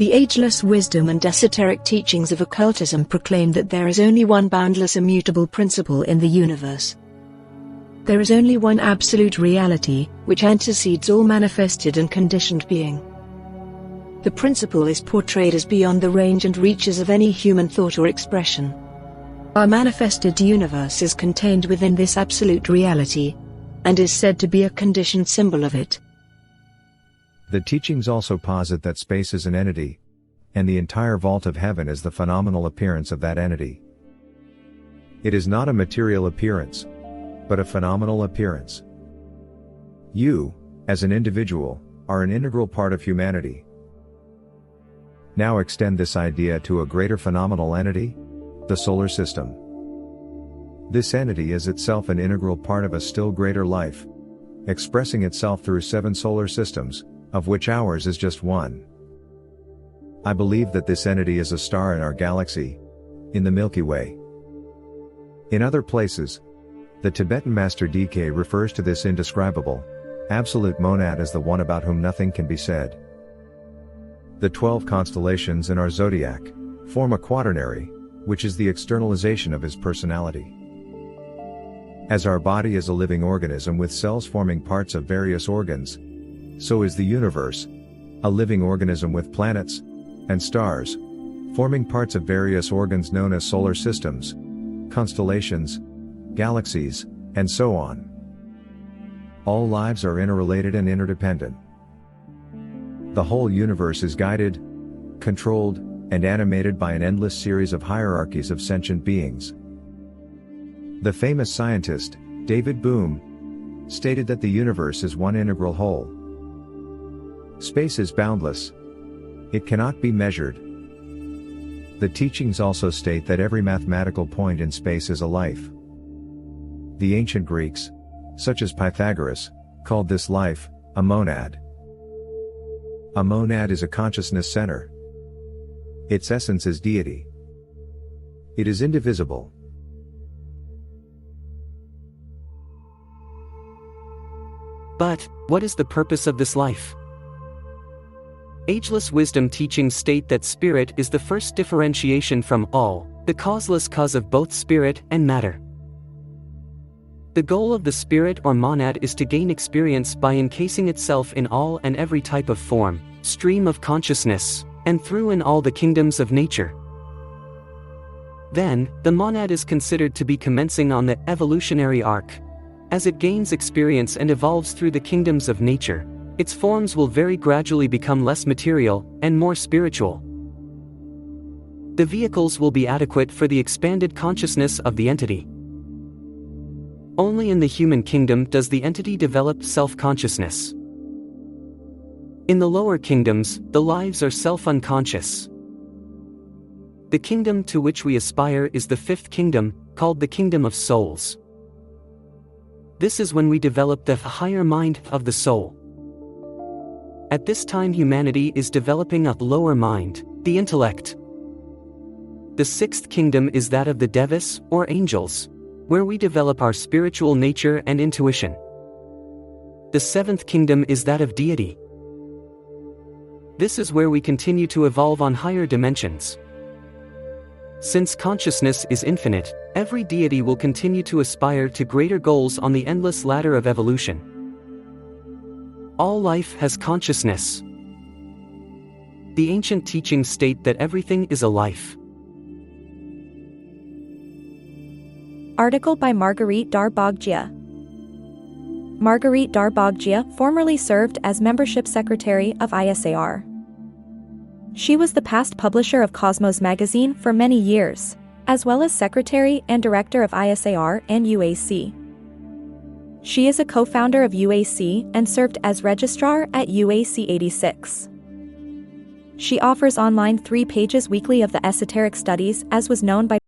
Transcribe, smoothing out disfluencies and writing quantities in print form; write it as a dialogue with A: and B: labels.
A: The ageless wisdom and esoteric teachings of occultism proclaim that there is only one boundless immutable principle in the universe. There is only one absolute reality, which antecedes all manifested and conditioned being. The principle is portrayed as beyond the range and reaches of any human thought or expression. Our manifested universe is contained within this absolute reality, and is said to be a conditioned symbol of it.
B: The teachings also posit that space is an entity, and the entire vault of heaven is the phenomenal appearance of that entity. It is not a material appearance, but a phenomenal appearance. You, as an individual, are an integral part of humanity. Now extend this idea to a greater phenomenal entity, the solar system. This entity is itself an integral part of a still greater life, expressing itself through 7 solar systems, of which ours is just one. I believe that this entity is a star in our galaxy, in the Milky Way. In other places, the Tibetan master DK refers to this indescribable, absolute monad as the one about whom nothing can be said. The 12 constellations in our zodiac form a quaternary, which is the externalization of his personality. As our body is a living organism with cells forming parts of various organs, so is the universe, a living organism with planets and stars, forming parts of various organs known as solar systems, constellations, galaxies, and so on. All lives are interrelated and interdependent. The whole universe is guided, controlled, and animated by an endless series of hierarchies of sentient beings. The famous scientist, David Bohm, stated that the universe is one integral whole. Space is boundless. It cannot be measured. The teachings also state that every mathematical point in space is a life. The ancient Greeks, such as Pythagoras, called this life a monad. A monad is a consciousness center. Its essence is deity. It is indivisible.
C: But, what is the purpose of this life? Ageless wisdom teachings state that spirit is the first differentiation from all, the causeless cause of both spirit and matter. The goal of the spirit or monad is to gain experience by encasing itself in all and every type of form, stream of consciousness, and through in all the kingdoms of nature. Then, the monad is considered to be commencing on the evolutionary arc. As it gains experience and evolves through the kingdoms of nature, its forms will very gradually become less material and more spiritual. The vehicles will be adequate for the expanded consciousness of the entity. Only in the human kingdom does the entity develop self-consciousness. In the lower kingdoms, the lives are self-unconscious. The kingdom to which we aspire is the 5th kingdom, called the kingdom of souls. This is when we develop the higher mind of the soul. At this time humanity is developing a lower mind, the intellect. The 6th kingdom is that of the devas, or angels, where we develop our spiritual nature and intuition. The 7th kingdom is that of deity. This is where we continue to evolve on higher dimensions. Since consciousness is infinite, every deity will continue to aspire to greater goals on the endless ladder of evolution. All life has consciousness. The ancient teachings state that everything is a life.
D: Article by Marguerite Darboggia. Marguerite Darboggia formerly served as membership secretary of ISAR. She was the past publisher of Cosmos magazine for many years, as well as secretary and director of ISAR and UAC. She is a co-founder of UAC and served as registrar at UAC 86. She offers online 3 pages weekly of the esoteric studies as was known by